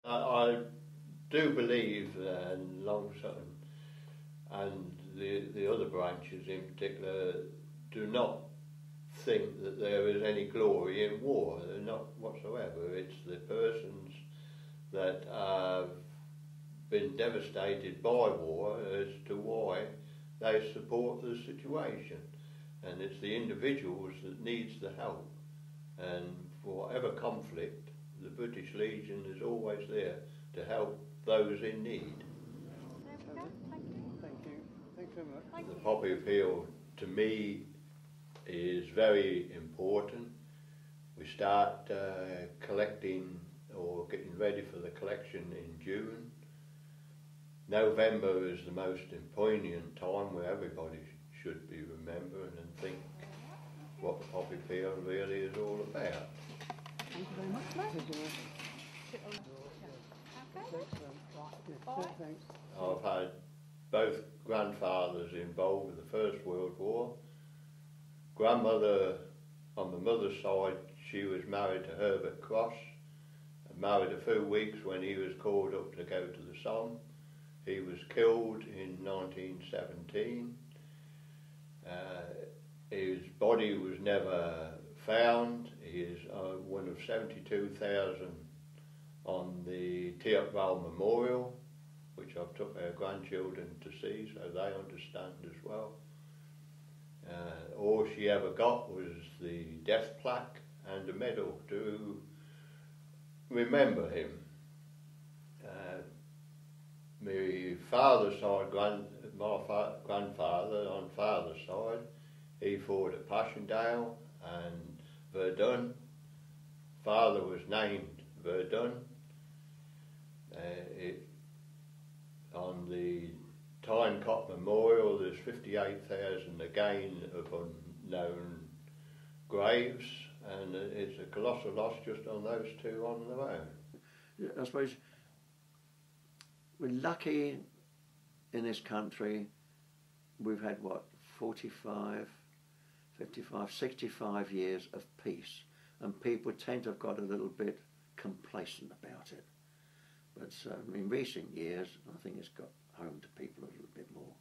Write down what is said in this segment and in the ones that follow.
I do believe in Long Sutton and the other branches in particular do not think that there is any glory in war. They're not whatsoever. It's the persons that have been devastated by war as to why they support the situation, and it's the individuals that needs the help. And for whatever conflict, the British Legion is always there to help those in need. Thank you. Thanks very much. The poppy appeal to me is very important. We start collecting or getting ready for the collection in June. November is the most poignant time where everybody should be remembering and think what the poppy peel really is all about. Thank you very much, mate. Thanks. I've had both grandfathers involved with the First World War. Grandmother on the mother's side, she was married to Herbert Cross, married a few weeks when he was called up to go to the Somme. He was killed in 1917. His body was never found. He is one of 72,000 on the Théâtre Memorial, which I've took our grandchildren to see, so they understand as well. All she ever got was the death plaque and a medal to remember him. My father's side, my grandfather on father's side, he fought at Passchendaele and Verdun. Father was named Verdun. On the Tyne-Cot Memorial there's 58,000 again of unknown graves, and it's a colossal loss just on those two on their own. I suppose we're lucky in this country. We've had, what, 45, 55, 65 years of peace, and people tend to have got a little bit complacent about it. But in recent years, I think it's got home to people a little bit more.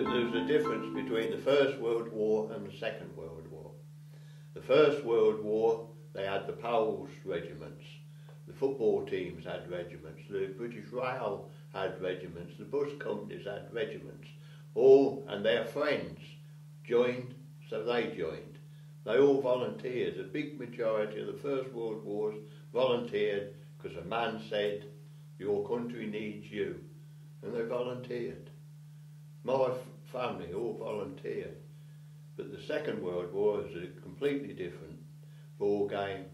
There's a difference between the First World War and the Second World War. The First World War, they had the Poles regiments, the football teams had regiments, the British Rail had regiments, the bus companies had regiments, all, and their friends joined, so they joined. They all volunteered. A big majority of the First World Wars volunteered because a man said, your country needs you, and they volunteered. My family all volunteered. But the Second World War is a completely different ball game.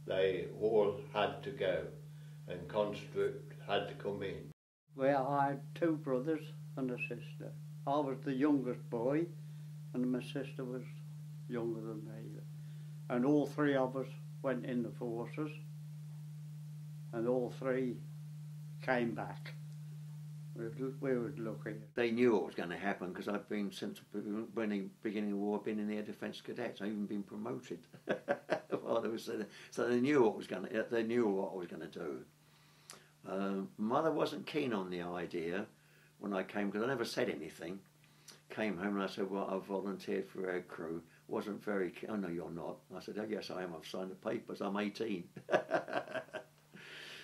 They all had to go, and conscript had to come in. Well, I had two brothers and a sister. I was the youngest boy, and my sister was younger than me. And all three of us went in the forces, and all three came back. We were lucky. They knew what was going to happen because I'd been, since the beginning of the war, been in the Air Defence Cadets. I'd even been promoted while I was there. So they knew what was going to. They knew what I was going to do. Mother wasn't keen on the idea when I came, because I never said anything. Came home and I said, well, I've volunteered for our crew. Wasn't very keen. Oh, no, you're not. I said, oh, yes, I am. I've signed the papers. I'm 18.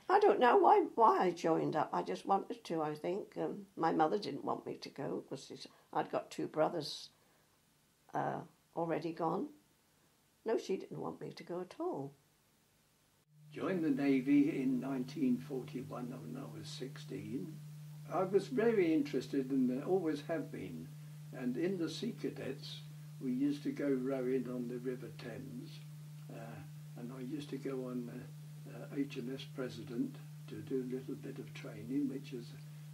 I don't know why I joined up. I just wanted to, I think. My mother didn't want me to go because I'd got two brothers already gone. No, she didn't want me to go at all. Joined the Navy in 1941 when I was 16. I was very interested and always have been. And in the Sea Cadets, we used to go rowing on the River Thames. And I used to go on HMS President to do a little bit of training, which is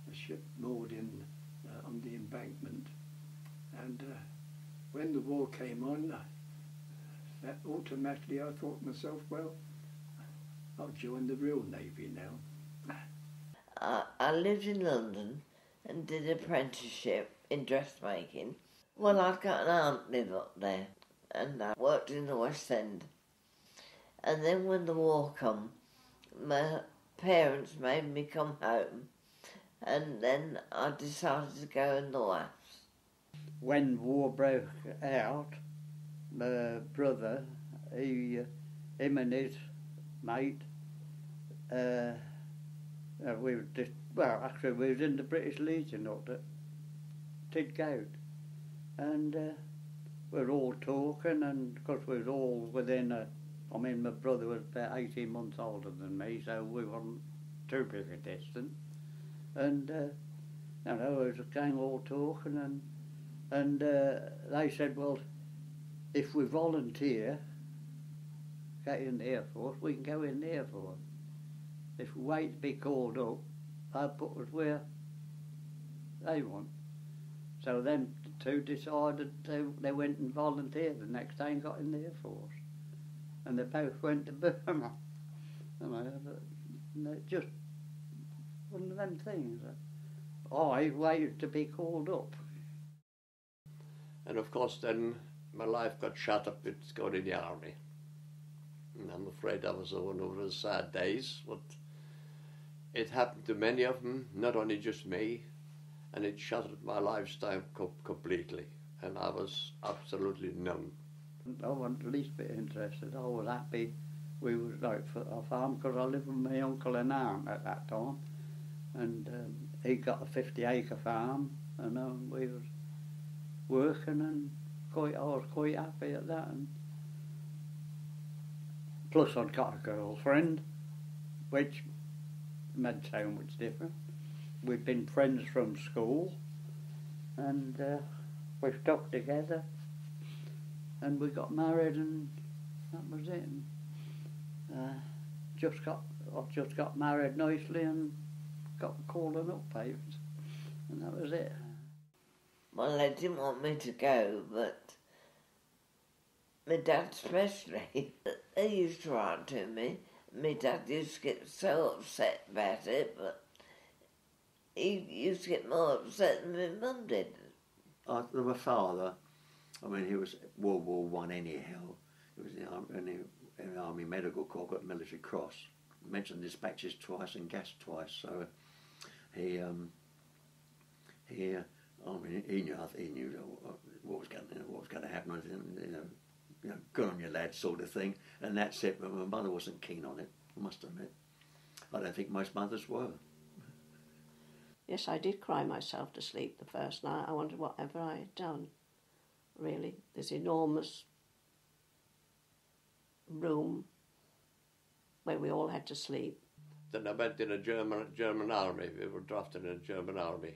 a ship moored in on the embankment. And when the war came on, that automatically I thought to myself, well, I'll join the real Navy now. I lived in London and did apprenticeship in dressmaking. Well, I'd got an aunt live up there, and I worked in the West End. And then when the war come, my parents made me come home, and then I decided to go in the WAFs. When war broke out, my brother, him and his mate, we were just, well, actually we was in the British Legion up at Tidgout, and we were all talking, and because we was all within I mean, my brother was about 18 months older than me, so we weren't too big a distance, and you know, we was going all talking, and they said, well, if we volunteer, get in the Air Force, we can go in the Air Force. If we wait to be called up, they'll put us where they want. So then the two decided they went and volunteered the next day and got in the Air Force. And they both went to Burma. And it just one of them things. I waited to be called up. And of course then my life got shut up with going in the army. And I'm afraid that was one of those sad days. But it happened to many of them, not only just me, and it shuttered my lifestyle completely. And I was absolutely numb. I wasn't the least bit interested. I was happy we was like for a farm, because I lived with my uncle and aunt at that time, and he got a 50-acre farm, and we was working, and I was quite happy at that. And plus I'd got a girlfriend, which made so much difference. We'd been friends from school, and we stuck together. And we got married, and that was it. And, I just got married nicely and got the calling up papers, and that was it. Well, they didn't want me to go, but my dad especially, they used to write to me. My dad used to get so upset about it, but he used to get more upset than my mum did. My father, I mean, he was World War I anyhow. He was in the Army Medical Corps, got Military Cross. Mentioned dispatches twice and gas twice. So he knew what was going to happen. You know, good on your lad, sort of thing. And that's it. But my mother wasn't keen on it, I must admit. I don't think most mothers were. Yes, I did cry myself to sleep the first night. I wondered whatever I had done. Really, this enormous room where we all had to sleep. Then I went in a German army. We were drafted in a German army.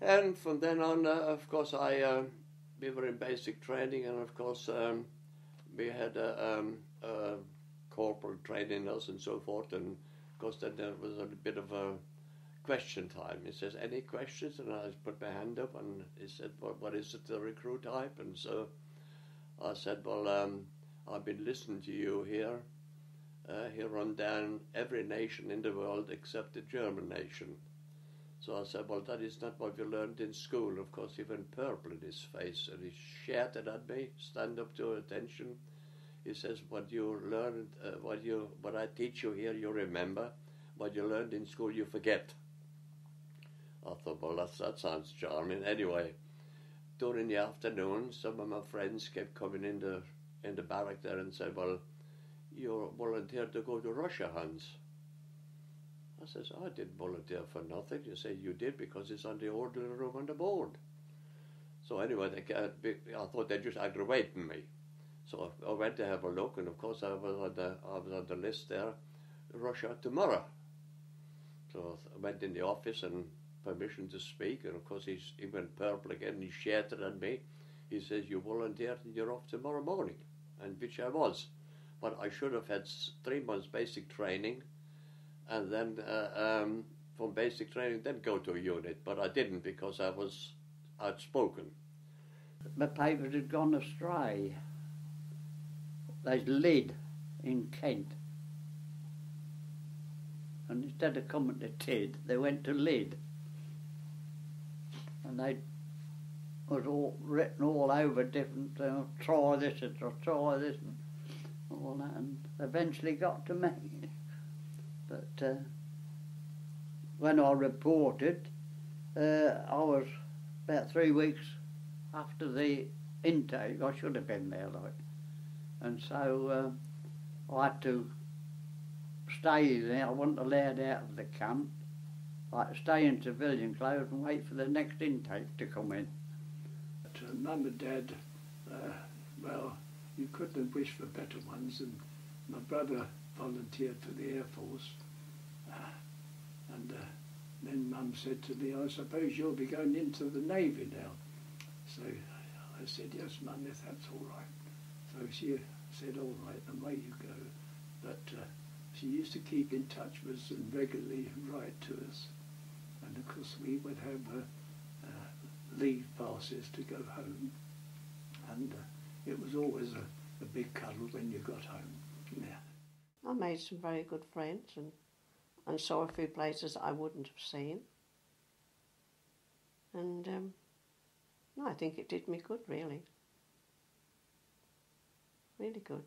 And from then on, of course, we were in basic training, and of course, we had corporal training us and so forth. And of course, then there was a bit of a question time. He says, any questions? And I put my hand up, and he said, well, what is it, the recruit type? And so I said, well, I've been listening to you here. He run down every nation in the world except the German nation. So I said, well, that is not what we learned in school. Of course, he went purple in his face, and he shouted at me, stand up to attention. He says, what you learned, what I teach you here, you remember. What you learned in school, you forget. I thought, well, that sounds charming. Anyway, during the afternoon, some of my friends kept coming in the barrack there and said, well, you're volunteered to go to Russia, Hans. I says, I didn't volunteer for nothing. You say, you did because it's on the orderly room on the board. So anyway, I thought they're just aggravating me. So I went to have a look, and of course I was on the list there, Russia tomorrow. So I went in the office and permission to speak, and of course he went purple again, and he shouted at me. He says, you volunteered and you're off tomorrow morning, and which I was. But I should have had 3 months basic training, and then from basic training then go to a unit, but I didn't because I was outspoken. My papers had gone astray. There's Lyd in Kent, and instead of coming to Tid, they went to Lyd. and they was all written all over different, try this or try this and all that, and eventually got to me. But when I reported, I was about 3 weeks after the intake. I should have been there, like, and so I had to stay there. I wasn't allowed out of the camp. I had to stay in civilian clothes and wait for the next intake to come in. But Mum and Dad, well, you couldn't have wished for better ones, and my brother volunteered for the Air Force, and then Mum said to me, I suppose you'll be going into the Navy now. So I said, yes, Mum, if that's all right. So she said, all right, away you go. But she used to keep in touch with us and regularly write to us. And of course we would have leave passes to go home. And it was always a big cuddle when you got home. Yeah. I made some very good friends and saw a few places I wouldn't have seen. And no, I think it did me good, really. Really good.